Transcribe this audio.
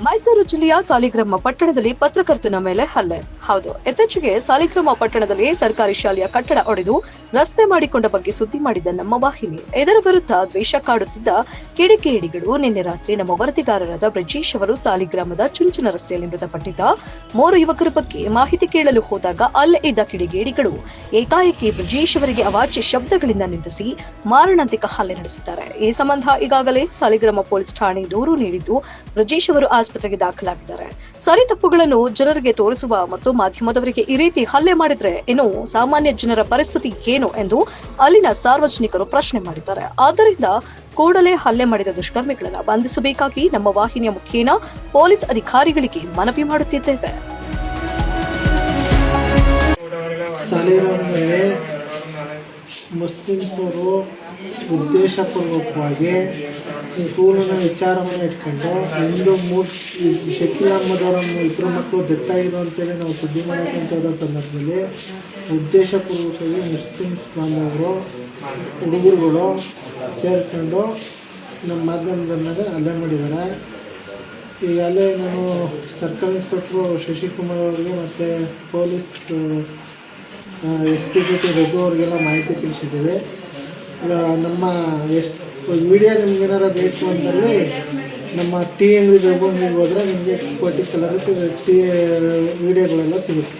ಮೈಸೂರು ಜಿಲ್ಲೆಯ ಸಾಲಿಗ್ರಾಮ ಪಟ್ಟಣದಲ್ಲಿ ಪತ್ರಕರ್ತನ ಮೇಲೆ ಹಲ್ಲೆ. ಹೌದು, ಇತ್ತೀಚೆಗೆ ಸಾಲಿಗ್ರಾಮ ಪಟ್ಟಣದಲ್ಲಿ ಸರ್ಕಾರಿ ಶಾಲೆಯ ಕಟ್ಟಡ ಒಡೆದು ರಸ್ತೆ ಮಾಡಿಕೊಂಡ ಬಗ್ಗೆ ಸುದ್ದಿ ಮಾಡಿದ ನಮ್ಮ ವಾಹಿನಿ. ಇದರ ವಿರುದ್ಧ ದ್ವೇಷ ಕಾಡುತ್ತಿದ್ದ ಕಿಡಿಗೇಡಿಗಳು ನಿನ್ನೆ ರಾತ್ರಿ ನಮ್ಮ ವರದಿಗಾರರಾದ ಬ್ರಿಜೇಶ್ ಅವರು ಸಾಲಿಗ್ರಾಮದ ಚುಂಚನ ರಸ್ತೆಯಲ್ಲಿ ಮೃತಪಟ್ಟಿದ್ದ 3 ಯುವಕರ ಬಗ್ಗೆ ಮಾಹಿತಿ ಕೇಳಲು ಹೋದಾಗ ಅಲ್ಲೇ ಇದ್ದ ಕಿಡಿಗೇಡಿಗಳು ಏಕಾಏಕಿ ಬ್ರಿಜೇಶ್ ಅವರಿಗೆ ಅವಾಚ್ಯ ಶಬ್ದಗಳಿಂದ ನಿಂದಿಸಿ ಮಾರಣಾಂತಿಕ ಹಲ್ಲೆ ನಡೆಸಿದ್ದಾರೆ. ಈ ಸಂಬಂಧ ಈಗಾಗಲೇ ಸಾಲಿಗ್ರಾಮ ಪೊಲೀಸ್ ಠಾಣೆ ದೂರು ನೀಡಿದ್ದು ಬ್ರಿಜೇಶ್ ಅವರು ಆಸ್ಪತ್ರೆಗೆ ದಾಖಲಾಗಿದ್ದಾರೆ. ಸರಿ ತಪ್ಪುಗಳನ್ನು ಜನರಿಗೆ ತೋರಿಸುವ ಮತ್ತು ಮಾಧ್ಯಮದವರಿಗೆ ಈ ರೀತಿ ಹಲ್ಲೆ ಮಾಡಿದ್ರೆ ಇನ್ನು ಸಾಮಾನ್ಯ ಜನರ ಪರಿಸ್ಥಿತಿ ಏನು ಎಂದು ಅಲ್ಲಿನ ಸಾರ್ವಜನಿಕರು ಪ್ರಶ್ನೆ ಮಾಡಿದ್ದಾರೆ. ಆದ್ದರಿಂದ ಕೂಡಲೇ ಹಲ್ಲೆ ಮಾಡಿದ ದುಷ್ಕರ್ಮಿಗಳನ್ನು ಬಂಧಿಸಬೇಕಾಗಿ ನಮ್ಮ ವಾಹಿನಿಯ ಮುಖೇನ ಪೊಲೀಸ್ ಅಧಿಕಾರಿಗಳಿಗೆ ಮನವಿ ಮಾಡುತ್ತಿದ್ದೇವೆ. ಸಾಲಿಗ್ರಾಮದಲ್ಲಿ ಮುಸ್ಲಿಮ್ಸರು ಉದ್ದೇಶಪೂರ್ವಕವಾಗಿ ಈ ಸ್ಕೂಲಿನ ವಿಚಾರವನ್ನು ಇಟ್ಕೊಂಡು ಇಂದು ಶಕೀಲ್ ಅಹ್ಮದ್ ಅವರ ಇಬ್ಬರು ಮಕ್ಕಳು ದತ್ತಾಗಿರೋ ಅಂತೇಳಿ ನಾವು ಸುದ್ದಿ ಮಾಡೋಕ್ಕಂಥ ಸಂದರ್ಭದಲ್ಲಿ ಉದ್ದೇಶಪೂರ್ವಕವಾಗಿ ಮುಸ್ಲಿಮ್ಸ್ ಬಾಂಧವರು ಹುಡುಗರುಗಳು ಸೇರಿಕೊಂಡು ನಮ್ಮ ಮಾಧ್ಯಮದ ಮೇಲೆ ಹಲ್ಲೆ ಮಾಡಿದ್ದಾರೆ. ಈಗಲೇ ನಾನು ಸರ್ಕಲ್ ಇನ್ಸ್ಪೆಕ್ಟ್ರು ಶಶಿಕುಮಾರ್ ಅವರಿಗೆ ಮತ್ತು ಪೊಲೀಸ್ SP ರಘು ಅವರಿಗೆಲ್ಲ ಮಾಹಿತಿ ತಿಳಿಸಿದ್ದೀವಿ. ನಮ್ಮ ಮೀಡಿಯಾ ನಿಮ್ಗೇನಾರ ಬೇಕು ಅಂತಲ್ಲಿ ನಮ್ಮ ಟೀ ಅಂಗಡಿ ಹೋದರೆ ನಿಮಗೆ ಪರ್ಟಿಕ್ಯುಲರ್ ಟೀ ವಿಡಿಯೋಗಳೆಲ್ಲ ಸಿಗುತ್ತೆ.